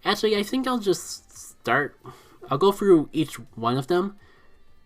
Actually, I think I'll just start. I'll go through each one of them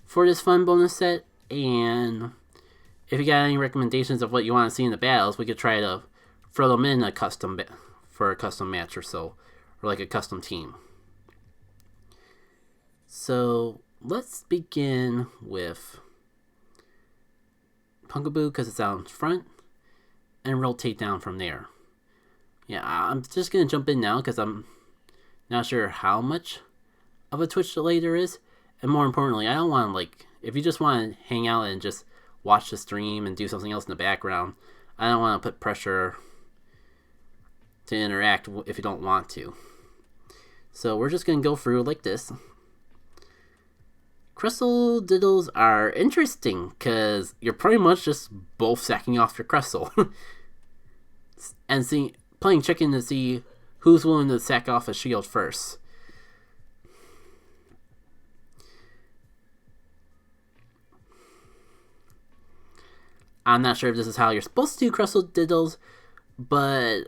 for this fun bonus set, and if you got any recommendations of what you want to see in the battles, we could try to throw them in for a custom match or so, or like a custom team. So let's begin with Punkaboo because it's out in front, and rotate down from there. Yeah, I'm just gonna jump in now because I'm not sure how much of a Twitch delay there is, and more importantly, I don't want to if you just want to hang out and just watch the stream and do something else in the background, I don't want to put pressure to interact if you don't want to. So we're just gonna go through like this. Crystal Diddles are interesting because you're pretty much just both sacking off your Crystal and playing chicken to see who's willing to sack off a shield first. I'm not sure if this is how you're supposed to do Crystal Diddles, but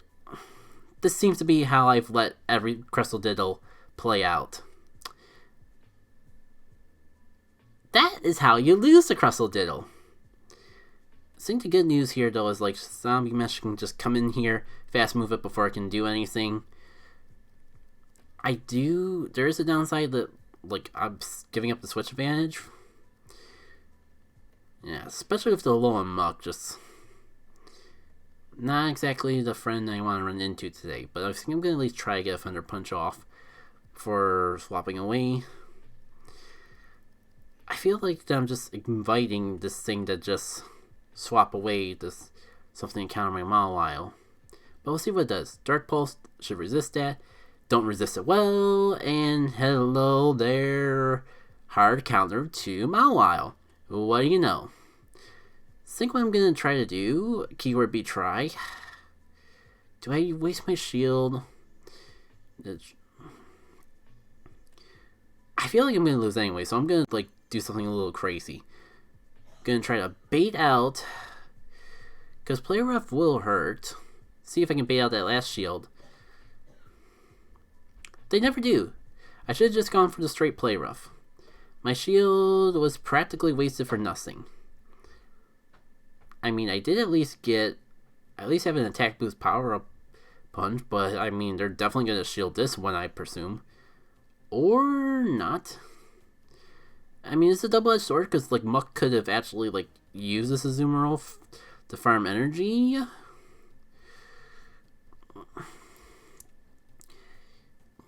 this seems to be how I've let every Crystal Diddle play out. That is how you lose the Crystal Diddle. I think the good news here, though, is Zombie Mesh can just come in here, fast move it before it can do anything. There is a downside that, I'm giving up the switch advantage. Yeah, especially with the low and muck, just not exactly the friend I want to run into today. But I think I'm going to at least try to get a Thunder Punch off before swapping away. I feel like I'm just inviting this thing to just swap away something to counter my Mawile. But we'll see what it does. Dark Pulse should resist that. Don't resist it well. And hello there. Hard counter to Mawile. What do you know? I think what I'm going to try to do, keyword be try. Do I waste my shield? I feel like I'm going to lose anyway, so I'm going to do something a little crazy. I'm going to try to bait out, because Play Rough will hurt. See if I can bait out that last shield. They never do. I should have just gone for the straight Play Rough. My shield was practically wasted for nothing. I mean, I did at least have an attack boost power up punch, but I mean, they're definitely going to shield this one, I presume. Or not. I mean, it's a double-edged sword, because, Muck could have actually, used this Azumarill to farm energy.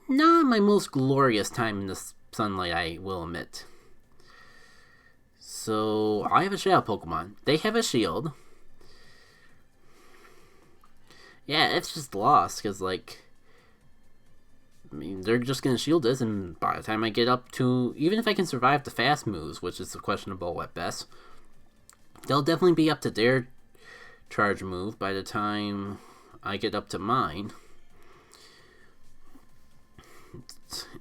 Not my most glorious time in the sunlight, I will admit. So, I have a Shadow Pokemon. They have a shield. Yeah, it's just lost, because, they're just going to shield this, and by the time I get up to... Even if I can survive the fast moves, which is questionable at best, they'll definitely be up to their charge move by the time I get up to mine.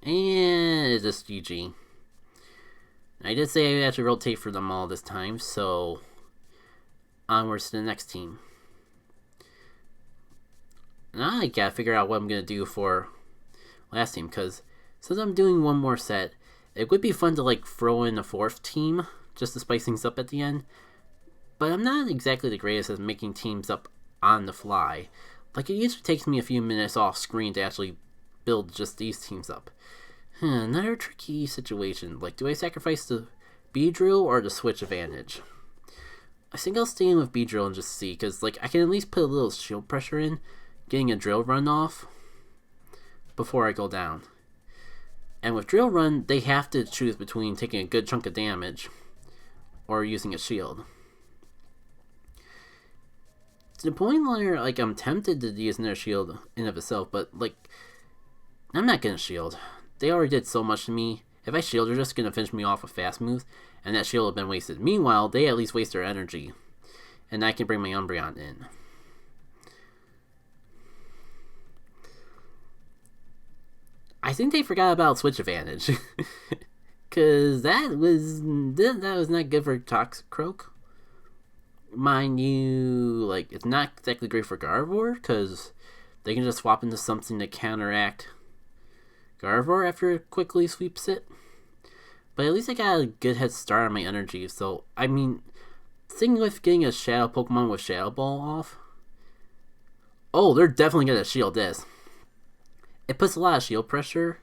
And it's just GG. I did say I would actually rotate for them all this time, so onwards to the next team. Now I gotta figure out what I'm gonna do for last team, because since I'm doing one more set, it would be fun to throw in a fourth team just to spice things up at the end. But I'm not exactly the greatest at making teams up on the fly. It usually takes me a few minutes off screen to actually build just these teams up. Another tricky situation. Do I sacrifice the Beedrill or the switch advantage? I think I'll stay in with Beedrill and just see, because I can at least put a little shield pressure in, getting a drill run off before I go down. And with drill run, they have to choose between taking a good chunk of damage or using a shield. To the point where I'm tempted to use another shield in of itself, but I'm not gonna shield. They already did so much to me. If I shield, they're just gonna finish me off with fast moves, and that shield have been wasted. Meanwhile, they at least waste their energy, and I can bring my Umbreon in. I think they forgot about switch advantage, cause that was not good for Toxicroak. Mind you, it's not exactly great for Gardevoir, cause they can just swap into something to counteract Gardevoir after it quickly sweeps it. But at least I got a good head start on my energy. So, I mean, thing with getting a Shadow Pokemon with Shadow Ball off. Oh, they're definitely going to shield this. It puts a lot of shield pressure.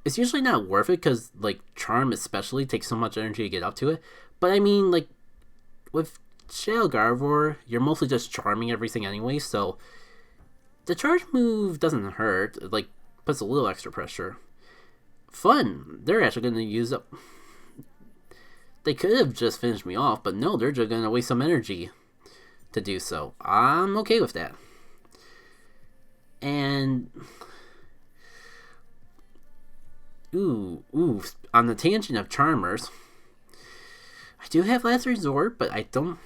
It's usually not worth it because, like, Charm especially takes so much energy to get up to it. But, I mean, like, with Shadow Gardevoir, you're mostly just charming everything anyway, so the charge move doesn't hurt. It, like, puts a little extra pressure. Fun! They're actually going to use up... They could have just finished me off, but no, they're just going to waste some energy to do so. I'm okay with that. And... Ooh, on the tangent of Charmers, I do have Last Resort, but I don't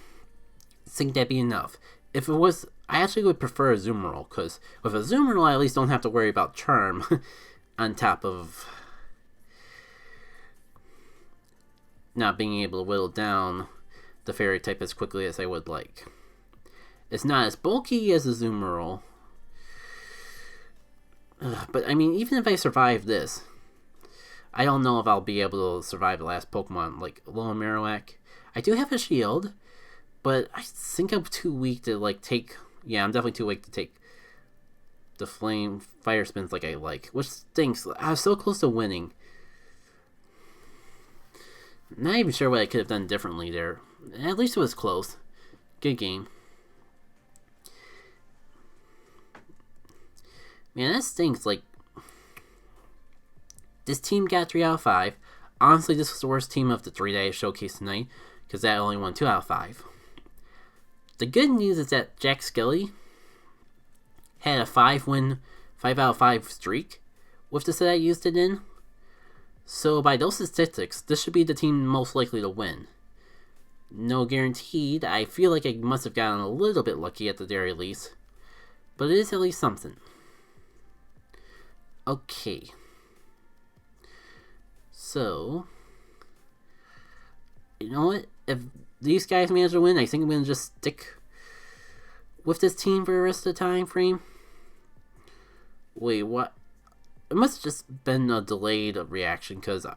think that'd be enough. If it was, I actually would prefer a Azumarill, because with a Azumarill, I at least don't have to worry about Charm on top of not being able to whittle down the Fairy type as quickly as I would like. It's not as bulky as a Azumarill. But, I mean, even if I survive this, I don't know if I'll be able to survive the last Pokemon, like Alola Marowak. I do have a shield, but I think I'm too weak to, like, take... Yeah, I'm definitely too weak to take the Flame Fire Spins like I like, which stinks. I was so close to winning. Not even sure what I could have done differently there. At least it was close. Good game. Man, that stinks. Like, this team got 3 out of 5. Honestly, this was the worst team of the 3 that I showcased tonight, because that only won 2 out of 5. The good news is that Jack Skelly had a 5-win, 5 out of 5 streak with the set I used it in. So by those statistics, this should be the team most likely to win. No guaranteed. I feel like I must have gotten a little bit lucky at the very least, but it is at least something. Okay. So, you know what? If these guys manage to win, I think I'm going to just stick with this team for the rest of the time frame. Wait, what? It must have just been a delayed reaction, because I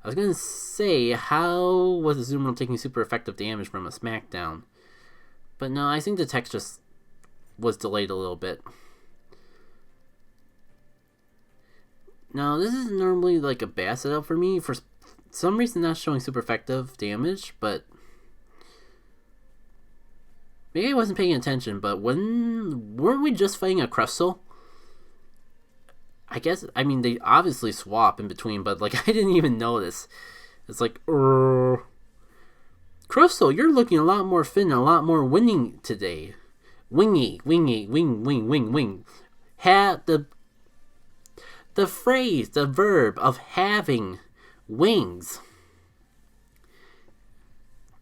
was going to say, how was Azumarill taking super effective damage from a smackdown? But no, I think the text just was delayed a little bit. Now, this is normally like a bad setup for me. For some reason, not showing super effective damage, but maybe I wasn't paying attention. But weren't we just fighting a Crustle? I guess, I mean, they obviously swap in between, but like I didn't even notice. It's like, Crustle, you're looking a lot more fit and a lot more winning today. Wing. Had the phrase, the verb of having wings.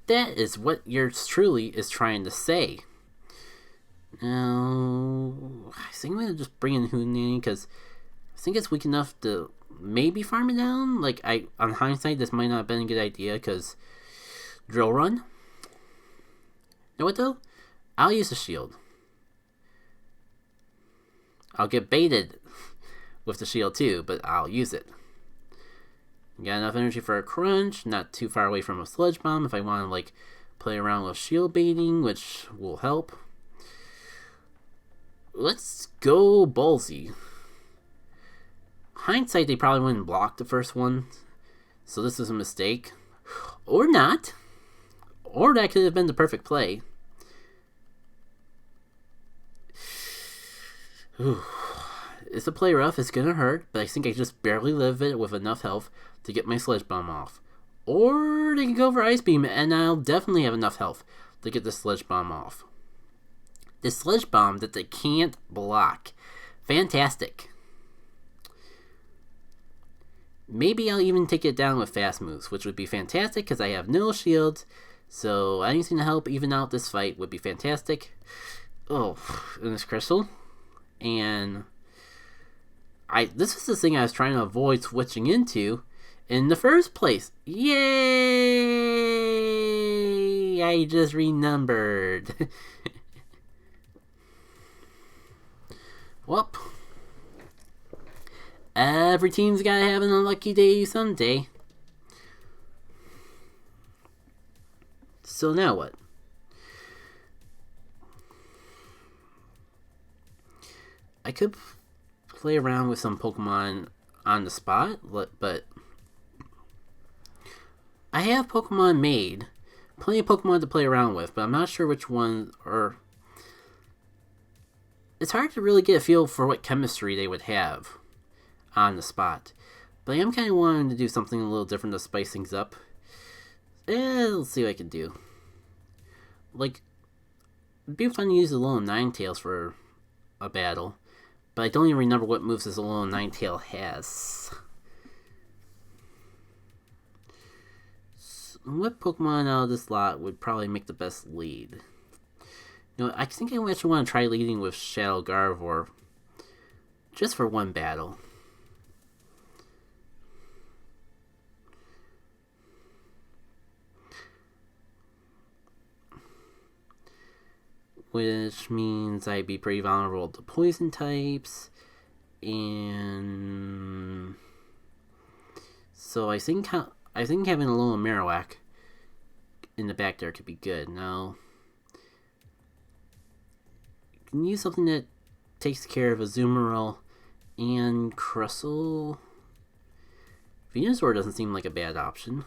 That is what yours truly is trying to say. Now, I think I'm going to just bring in Hoonanie because I think it's weak enough to maybe farm it down. Like, on hindsight, this might not have been a good idea because Drill Run. You know what though? I'll use the shield. I'll get baited with the shield too, but I'll use it. Got enough energy for a crunch, not too far away from a sludge bomb if I want to like play around with shield baiting, which will help. Let's go ballsy. Hindsight, they probably wouldn't block the first one, so this is a mistake. Or not. Or that could have been the perfect play. Ooh. It's a play rough, it's gonna hurt, but I think I just barely live it with enough health to get my Sledge Bomb off. Or they can go for Ice Beam, and I'll definitely have enough health to get the Sledge Bomb off. This Sledge Bomb that they can't block. Fantastic. Maybe I'll even take it down with Fast Moves, which would be fantastic because I have no shields, so anything to help even out this fight would be fantastic. Oh, and this Crystal. And this was the thing I was trying to avoid switching into in the first place. Yay! I just renumbered. Well, Every team's gotta have an unlucky day someday. So now what? I could play around with some Pokemon on the spot, but I have Pokemon made. Plenty of Pokemon to play around with, but I'm not sure which one, or it's hard to really get a feel for what chemistry they would have on the spot. But I am kind of wanting to do something a little different to spice things up. Let's see what I can do. Like, it'd be fun to use a little Ninetales for a battle, but I don't even remember what moves this little Ninetale has. So what Pokemon out of this lot would probably make the best lead? You know, I think I actually want to try leading with Shadow Gardevoir, just for one battle. Which means I'd be pretty vulnerable to poison types, and so I think having a little Marowak in the back there could be good. Now, you can use something that takes care of Azumarill and Crustle. Venusaur doesn't seem like a bad option.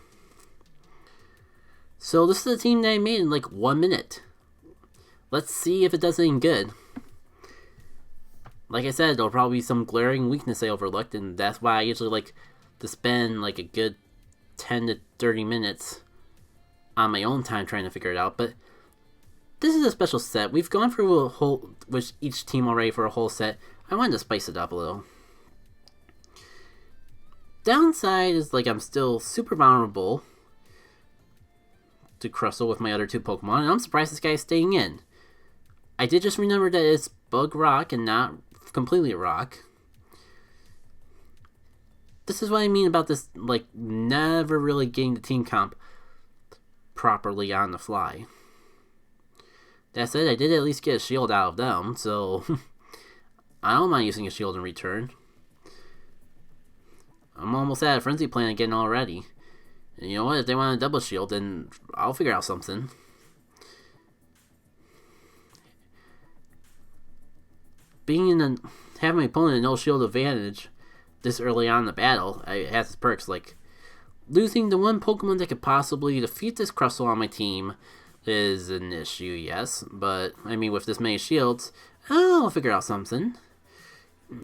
So this is a team that I made in like 1 minute. Let's see if it does anything good. Like I said, there'll probably be some glaring weakness I overlooked, and that's why I usually like to spend like a good 10 to 30 minutes on my own time trying to figure it out. But this is a special set. We've gone through a whole, with each team already for a whole set. I wanted to spice it up a little. Downside is like I'm still super vulnerable to Crustle with my other two Pokemon, and I'm surprised this guy's staying in. I did just remember that it's Bug Rock and not completely Rock. This is what I mean about this, like, never really getting the team comp properly on the fly. That said, I did at least get a shield out of them, so I don't mind using a shield in return. I'm almost at a Frenzy Plan again already. And you know what, if they want a double shield, then I'll figure out something. Having my opponent a no shield advantage this early on in the battle, it has its perks. Like, losing the one Pokemon that could possibly defeat this Crustle on my team is an issue, yes. But, I mean, with this many shields, I'll figure out something.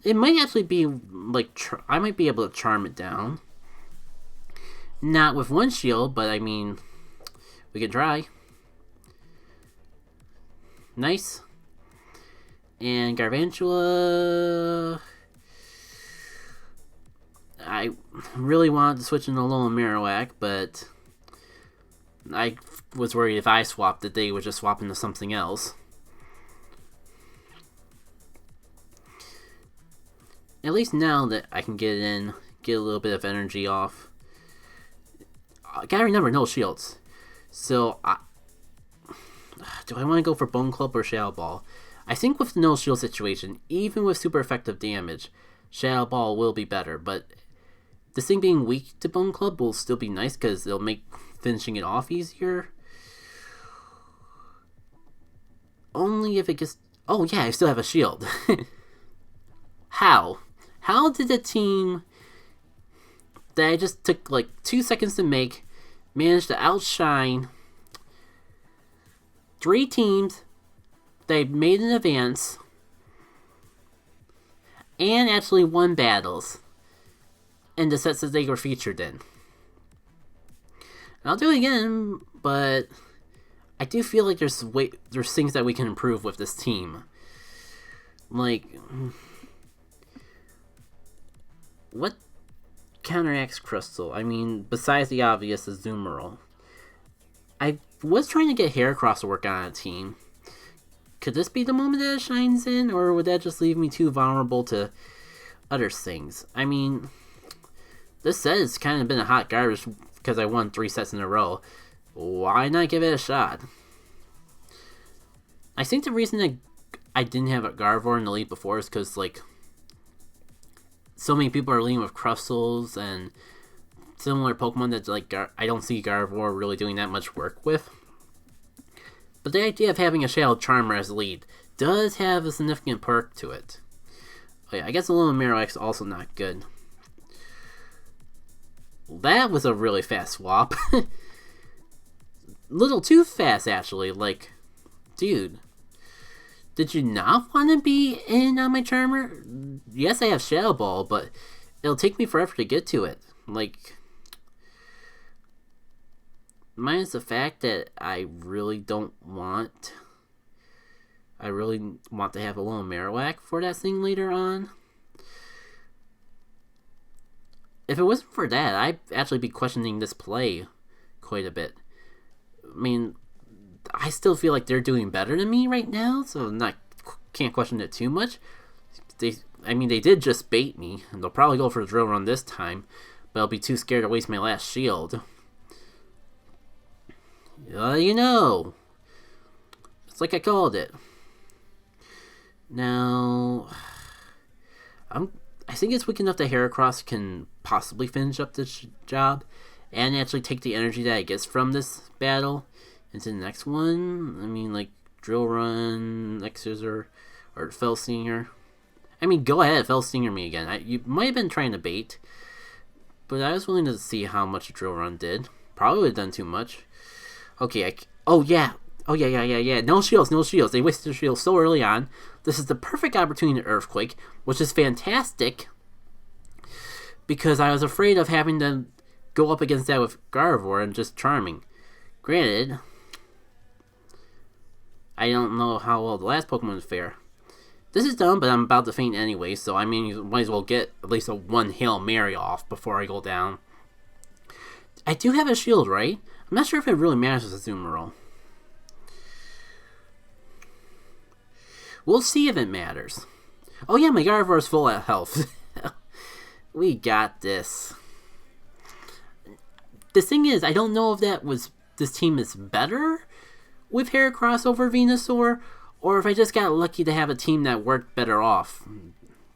It might actually be, like, I might be able to charm it down. Not with one shield, but, I mean, we can try. Nice. And Gargantua, I really wanted to switch into Alolan Marowak, but I was worried if I swapped that they would just swap into something else. At least now that I can get it in, get a little bit of energy off. I gotta remember, no shields. So, do I want to go for Bone Club or Shadow Ball? I think with the no shield situation, even with super effective damage, Shadow Ball will be better, but this thing being weak to Bone Club will still be nice because it'll make finishing it off easier. Only if it gets... Oh yeah, I still have a shield. How? How did the team that I just took like 2 seconds to make manage to outshine 3 teams they made an advance and actually won battles in the sets that they were featured in? I'll do it again, but I do feel like there's things that we can improve with this team. Like, what counteracts Crystal? I mean, besides the obvious Azumarill, I was trying to get Heracross to work on a team. Could this be the moment that it shines in, or would that just leave me too vulnerable to other things? I mean, this set has kind of been a hot garbage because I won 3 sets in a row. Why not give it a shot? I think the reason that I didn't have a Gardevoir in the lead before is because, like, so many people are leading with Crustles and similar Pokemon that like I don't see Gardevoir really doing that much work with. But the idea of having a Shadow Charmer as lead does have a significant perk to it. Oh yeah, I guess a little Marowak is also not good. That was a really fast swap. Little too fast, actually. Like, dude, did you not want to be in on my Charmer? Yes, I have Shadow Ball, but it'll take me forever to get to it. Like, minus the fact that I really want to have a little Marowak for that thing later on. If it wasn't for that, I'd actually be questioning this play quite a bit. I mean, I still feel like they're doing better than me right now, so can't question it too much. They did just bait me, and they'll probably go for a drill run this time, but I'll be too scared to waste my last shield. You know, it's like I called it. Now, I think it's weak enough that Heracross can possibly finish up this job and actually take the energy that it gets from this battle into the next one. I mean, like, Drill Run, next Scissor, or Fell Stinger. I mean, go ahead, Fell Stinger me again. You might have been trying to bait, but I was willing to see how much a Drill Run did. Probably would have done too much. Okay, oh yeah. No shields. They wasted their shields so early on. This is the perfect opportunity to Earthquake, which is fantastic, because I was afraid of having to go up against that with Gardevoir and just Charming. Granted, I don't know how well the last Pokemon fare. This is dumb, but I'm about to faint anyway, so I mean, you might as well get at least a one Hail Mary off before I go down. I do have a shield, right? I'm not sure if it really matters with Azumarill. We'll see if it matters. Oh yeah, my Gardevoir is full of health. We got this. The thing is, I don't know if this team is better with Heracross over Venusaur, or if I just got lucky to have a team that worked better off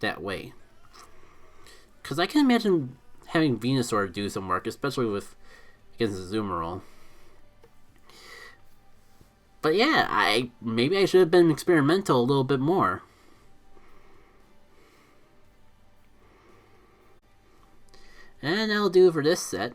that way. Because I can imagine having Venusaur do some work, especially against Azumarill. But yeah, maybe I should have been experimental a little bit more. And that'll do for this set.